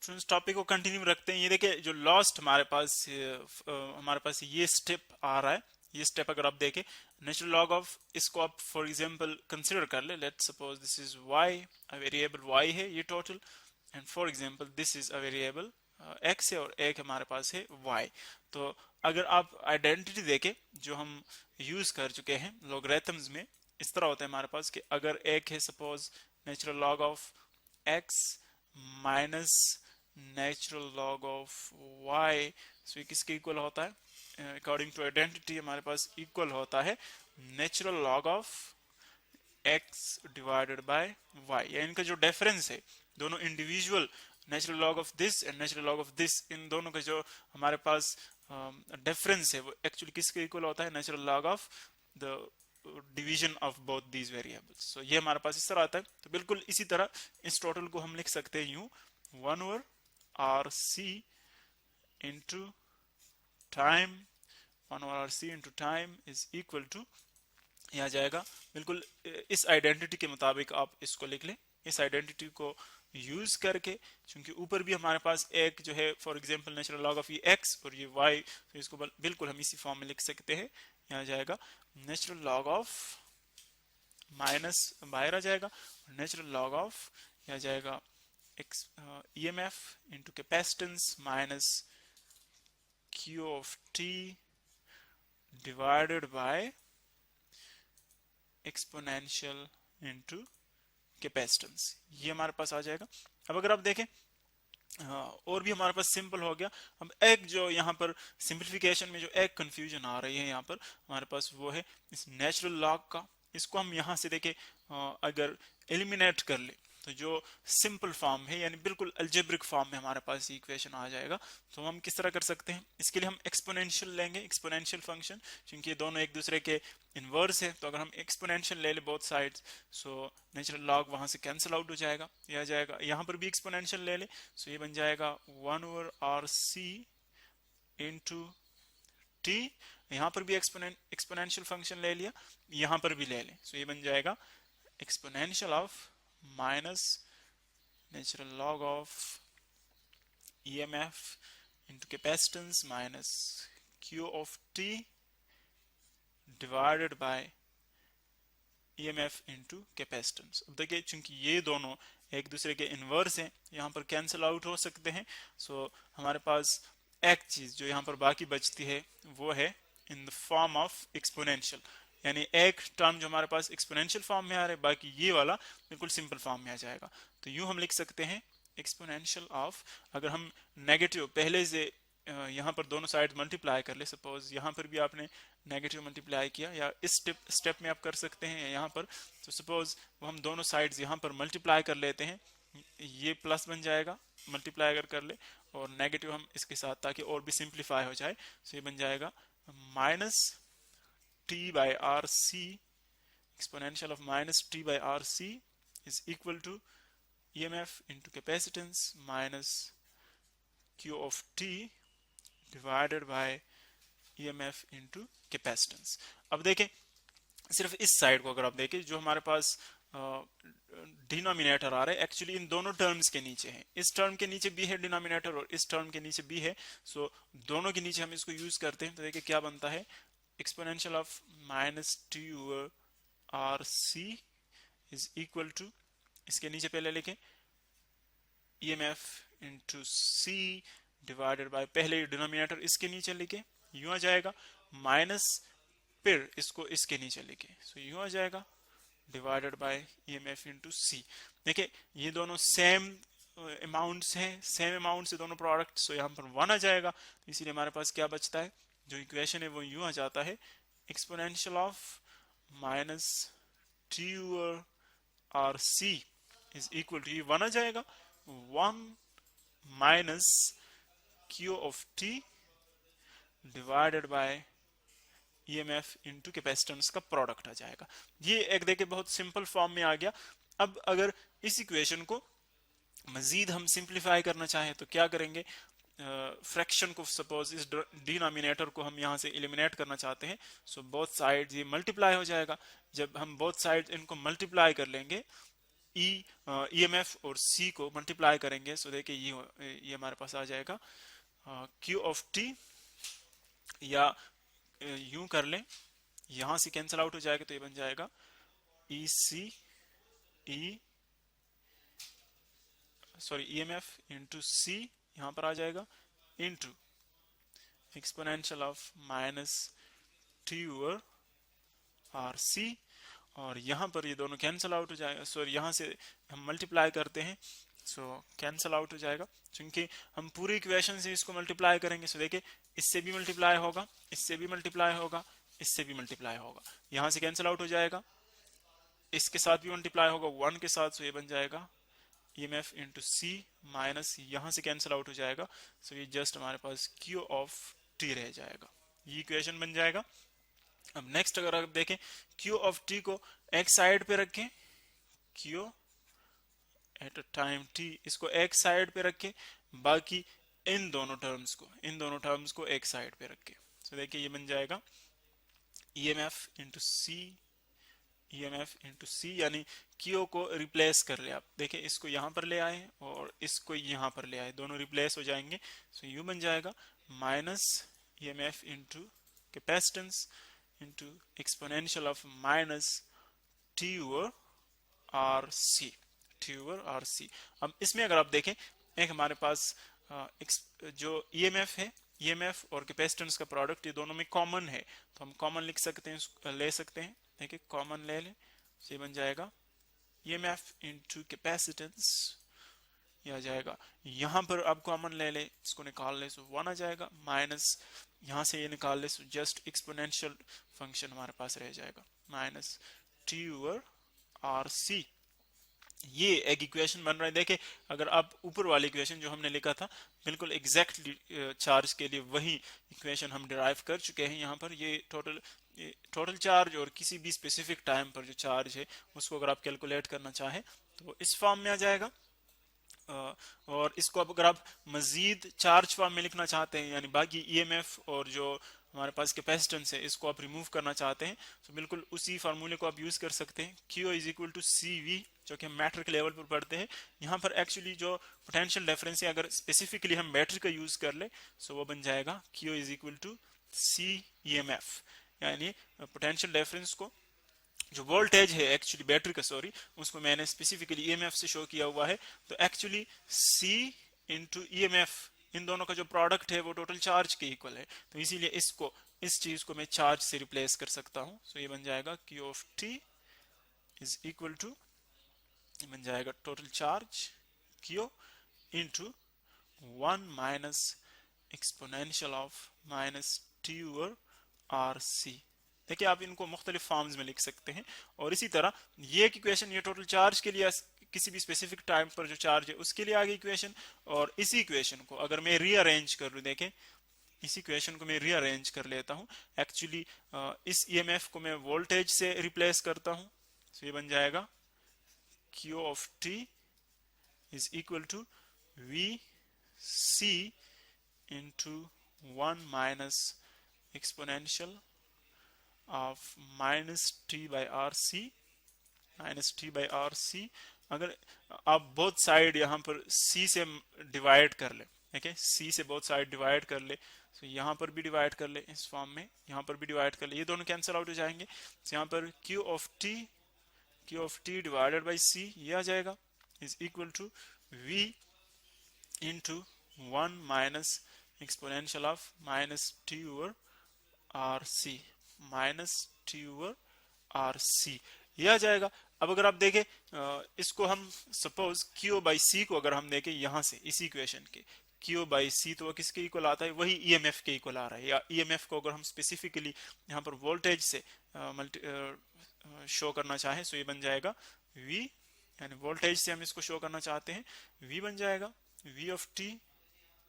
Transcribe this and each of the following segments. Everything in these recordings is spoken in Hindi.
इस टॉपिक को कंटिन्यू रखते हैं। ये देखिए जो लास्ट हमारे पास ये स्टेप आ रहा है। ये स्टेप अगर आप देखें, नेचुरल लॉग ऑफ, इसको आप फॉर एग्जांपल कंसिडर कर ले। Let's suppose this is y, a variable y है ये total, and for example this is a variable x है और एक हमारे पास है y। तो अगर आप आइडेंटिटी देखें जो हम यूज कर चुके हैं लॉगरिथम्स में, इस तरह होता है हमारे पास कि अगर एक है suppose natural log of x minus natural log of y, सो ये किसके इक्वल होता है? अकॉर्डिंग टू आइडेंटिटी हमारे पास इक्वल होता है natural log of x divided by y। या इनका जो डिफरेंस है, दोनों individual natural log of this and natural log of this, इन दोनों का जो हमारे पास डिफरेंस है वो एक्चुअली किसके इक्वल होता है? Natural log of the division of both these variables. So ये हमारे पास इस तरह आता है। तो बिल्कुल इसी तरह इस टोटल को हम लिख सकते हैं यूं, 1 over R C into time, 1 over R C into time is equal to, यहाँ जाएगा बिल्कुल इस आइडेंटिटी के मुताबिक आप इसको लिख लें। इस आइडेंटिटी को यूज करके, क्योंकि ऊपर भी हमारे पास एक जो है for example natural log of ये x और ये y, तो इसको बिल्कुल हम इसी फॉर्म में लिख सकते हैं। यहाँ जाएगा नेचुरल लॉग ऑफ, माइनस बाहर आ जाएगा, नेचुरल लॉग ऑफ यहाँ जाएगा x EMF into capacitance minus Q of t divided by exponential into capacitance, ये हमारे पास आ जाएगा। अब अगर आप देखें और भी हमारे पास सिंपल हो गया। अब एक जो यहाँ पर सिंप्लीफिकेशन में जो एक कंफ्यूजन आ रही है यहाँ पर हमारे पास, वो है इस नेचुरल लॉग का। इसको हम यहाँ से देखें अगर एलिमिनेट कर ले तो जो सिंपल फॉर्म है, यानी बिल्कुल अलजेब्रिक फॉर्म में हमारे पास इक्वेशन आ जाएगा। तो हम किस तरह कर सकते हैं? इसके लिए हम एक्सपोनेंशियल लेंगे, एक्सपोनेंशियल फंक्शन, क्योंकि ये दोनों एक दूसरे के इनवर्स है। तो अगर हम एक्सपोनेंशियल ले ले both sides, so natural log वहां से कैंसिल आउट हो जाएगा। यह जाएगा यहाँ पर भी एक्सपोनेंशियल ले ले, सो ये बन जाएगा 1 over R C into T. यहाँ पर भी एक्सपोनेंशियल फंक्शन ले लिया, यहाँ पर भी ले लें, सो ये बन जाएगा exponential of minus natural log of EMF into capacitance minus Q of t divided by EMF into capacitance। अब देखिए चूंकि ये दोनों एक दूसरे के इनवर्स हैं, यहाँ पर कैंसिल आउट हो सकते हैं। सो हमारे पास एक चीज जो यहाँ पर बाकी बचती है वो है in the form of exponential, यानी एक टर्म जो हमारे पास एक्सपोनेंशियल फॉर्म में आ रहा है, बाकी ये वाला बिल्कुल सिंपल फॉर्म में आ जाएगा। तो यूं हम लिख सकते हैं एक्सपोनेंशियल ऑफ, अगर हम नेगेटिव पहले से यहाँ पर दोनों साइड मल्टीप्लाई कर ले, सपोज यहाँ पर भी आपने नेगेटिव मल्टीप्लाई किया, या इस स्टेप में आप कर सकते हैं, या यहाँ पर, तो सपोज वो हम दोनों साइड्स यहाँ पर मल्टीप्लाई कर लेते हैं, ये प्लस बन जाएगा मल्टीप्लाई अगर कर ले, और नेगेटिव हम इसके साथ, ताकि और भी सिंप्लीफाई हो जाए। तो ये बन जाएगा minus t by rc, exponential of minus t by rc is equal to EMF into capacitance minus Q of t divided by EMF into capacitance। अब देखें सिर्फ इस साइड को अगर आप देखें, जो हमारे पास डिनोमिनेटर आ रहा है एक्चुअली इन दोनों टर्म्स के नीचे है। इस टर्म के नीचे भी है डिनोमिनेटर और इस टर्म के नीचे भी है, सो दोनों के नीचे हम इसको यूज करते हैं। तो देखिए क्या बनता है, exponential of minus t over rc is equal to, इसके नीचे पहले लिखें EMF into c divided by, पहले डिनोमिनेटर इसके नीचे लिखें, यूं आ जाएगा माइनस, फिर इसको इसके नीचे लिखें, सो यूं आ जाएगा divided by EMF into c। देखिए ये दोनों सेम अमाउंट्स हैं, सेम अमाउंट से दोनों प्रोडक्ट, सो यहाँ पर 1 आ जाएगा। तो इसीलिए हमारे पास क्या बचता है, जो इक्वेशन है वो यूं आ जाता है exponential of minus T over R C is equal to, ये 1 आ जाएगा, 1 minus Q of T divided by EMF into capacitance का प्रोडक्ट आ जाएगा। ये एक देखिए बहुत सिंपल फॉर्म में आ गया। अब अगर इस इक्वेशन को मजीद हम सिंप्लीफाई करना चाहें तो क्या करेंगे, फ्रैक्शन को सपोज इस डिनोमिनेटर को हम यहाँ से एलिमिनेट करना चाहते हैं, सो बोथ साइड ये मल्टीप्लाई हो जाएगा। जब हम बोथ साइड इनको मल्टीप्लाई कर लेंगे ईएमएफ और सी को मल्टीप्लाई करेंगे, सो देखिए ये हमारे पास आ जाएगा क्यू ऑफ टी, या यूं कर लें, यहां से कैंसिल आउट हो जाएगा तो ये बन जाएगा E C E sorry EMF into C, यहां पर आ जाएगा into exponential of minus T over R C, और यहां पर ये दोनों कैंसिल आउट हो जाएगा, सॉरी यहां से हम मल्टीप्लाई करते हैं, सो कैंसिल आउट हो जाएगा, क्योंकि हम पूरी इक्वेशन से इसको मल्टीप्लाई करेंगे। सो देखिए इससे भी मल्टीप्लाई होगा, इससे भी मल्टीप्लाई होगा, इससे भी मल्टीप्लाई होगा, यहां से कैंसिल आउट हो जाएगा, इसके साथ भी मल्टीप्लाई होगा 1 के साथ, सो ये बन जाएगा ईएमएफ इंटू सी माइनस, यहां से कैंसिल आउट हो जाएगा, सो ये जस्ट हमारे पास क्यू ऑफ टी रह जाएगा, ये इक्वेशन बन जाएगा। अब नेक्स्ट अगर आप देखें क्यू ऑफ टी को एक साइड पे रखें, Q at a time T, इसको एक साइड पे रखें, बाकी इन दोनों टर्म्स को एक साइड पे रखें, तो देखिए ये बन जाएगा ईएमएफ इंटू सी, ईएमएफ इंटू सी, यानी क्यू को रिप्लेस कर ले, आप देखिए इसको यहां पर ले आए और इसको यहां पर ले आए, दोनों रिप्लेस हो जाएंगे, सो यू बन जाएगा minus EMF into capacitance into exponential of minus T over R C, T over R C. अब इसमें अगर आप देखें एक हमारे पास जो ईएमएफ है, ईएमएफ और कैपेसिटेंस का प्रोडक्ट ये दोनों में कॉमन है, तो हम कॉमन लिख सकते हैं, ले सकते हैं, देखिए कॉमन ले लें, ये बन जाएगा ईएमएफ इनटू कैपेसिटेंस, ये आ जाएगा, यहां पर आप कॉमन ले ले, इसको निकाल ले, सो 1 आ जाएगा, माइनस यहां से ये निकाल ले, सो जस्ट एक्सपोनेंशियल फंक्शन हमारे पास रह जाएगा minus T over R C. ये एक इक्वेशन बन रहा है, देखिए अगर आप ऊपर वाली इक्वेशन जो हमने लिखा था बिल्कुल एग्जैक्टली चार्ज के लिए वही इक्वेशन हम डिराइव कर चुके हैं, यहाँ पर ये टोटल चार्ज और किसी भी स्पेसिफिक टाइम पर जो चार्ज है उसको अगर आप कैलकुलेट करना चाहें तो इस फॉर्म में आ जाएगा, और इसको अब अगर आप मजीद चार्ज फॉर्म में लिखना चाहते हैं, यानी बाकी ईएमएफ और जो हमारे पास कैपेसिटेंस है इसको आप रिमूव करना चाहते हैं, तो बिल्कुल उसी फार्मूले को आप यूज कर सकते हैं, Q is equal to C V, जो कि हम मैटर के लेवल पर पढ़ते हैं। यहाँ पर एक्चुअली जो पोटेंशियल डिफरेंस है अगर स्पेसिफिकली हम बैटरी का यूज कर ले, सो वो बन जाएगा Q is equal to C E M F, यानी पोटेंशियल डिफरेंस को जो वोल्टेज है एक्चुअली बैटरी का, सॉरी उसको मैंने स्पेसिफिकली ईएमएफ से शो किया हुआ है, तो actually C into EMF in दोनों का जो प्रोडक्ट है वो टोटल चार्ज के इक्वल है, तो इसीलिए इसको इस चीज को मैं चार्ज से रिप्लेस कर सकता हूं, सो ये बन जाएगा Q of T is equal to, बन जाएगा total charge Q into 1 minus exponential of minus T over R C. देखिए आप इनको मुख्तलिफ फॉर्म्स में लिख सकते हैं, और इसी तरह ये इक्वेशन ये टोटल चार्ज के लिए किसी भी स्पेसिफिक टाइम पर जो चार्ज है उसके लिए आगे इक्वेशन, और इसी इक्वेशन को अगर मैं रीअरेंज कर लूं, देखें इस इक्वेशन को मैं रीअरेंज कर लेता हूं, एक्चुअली इस ईएमएफ को मैं वोल्टेज से रिप्लेस करता हूं, तो ये बन जाएगा Q of T is equal to V C into 1 minus exponential of minus T by R C, minus T by R C. अगर आप बोथ साइड यहाँ पर C से डिवाइड कर ले, ठीक है, C से बोथ साइड डिवाइड कर ले, तो यहाँ पर भी डिवाइड कर ले इस फॉर्म में, यहाँ पर भी डिवाइड कर ले, ये दोनों कैंसिल आउट हो जाएंगे, तो यहाँ पर Q of T divided by C ये आ जाएगा is equal to V into 1 minus exponential of minus T over R C, minus T over R C ये आ जाएगा। अब अगर आप देखें इसको हम सपोज Q बाई सी को अगर हम देखें यहां से इसी इक्वेशन के Q बाई सी, तो किसके इक्वल आता है, वही ईएमएफ के इक्वल आ रहा है, या ईएमएफ को अगर हम स्पेसिफिकली यहाँ पर वोल्टेज से शो करना चाहें, सो ये बन जाएगा V, यानी वोल्टेज से हम इसको शो करना चाहते हैं, V बन जाएगा V of T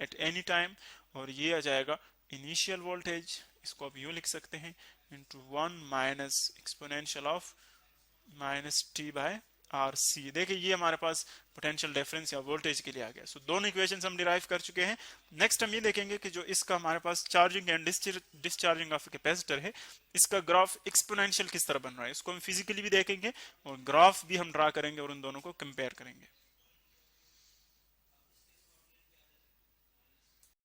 at any time, और ये आ जाएगा इनिशियल वोल्टेज, इसको आप यूं लिख सकते हैं, into 1 minus exponential of minus T by R C. देखिए ये हमारे पास पोटेंशियल डिफरेंस या वोल्टेज के लिए आ गया। सो दोनों इक्वेशंस हम डिराइव कर चुके हैं। नेक्स्ट हम ये देखेंगे कि जो इसका हमारे पास charging and discharging of capacitor है, इसका ग्राफ एक्सपोनेंशियल किस तरह बन रहा है, इसको हम फिजिकली भी देखेंगे और ग्राफ भी हम ड्रा करेंगे और उन दोनों को कंपेयर करेंगे।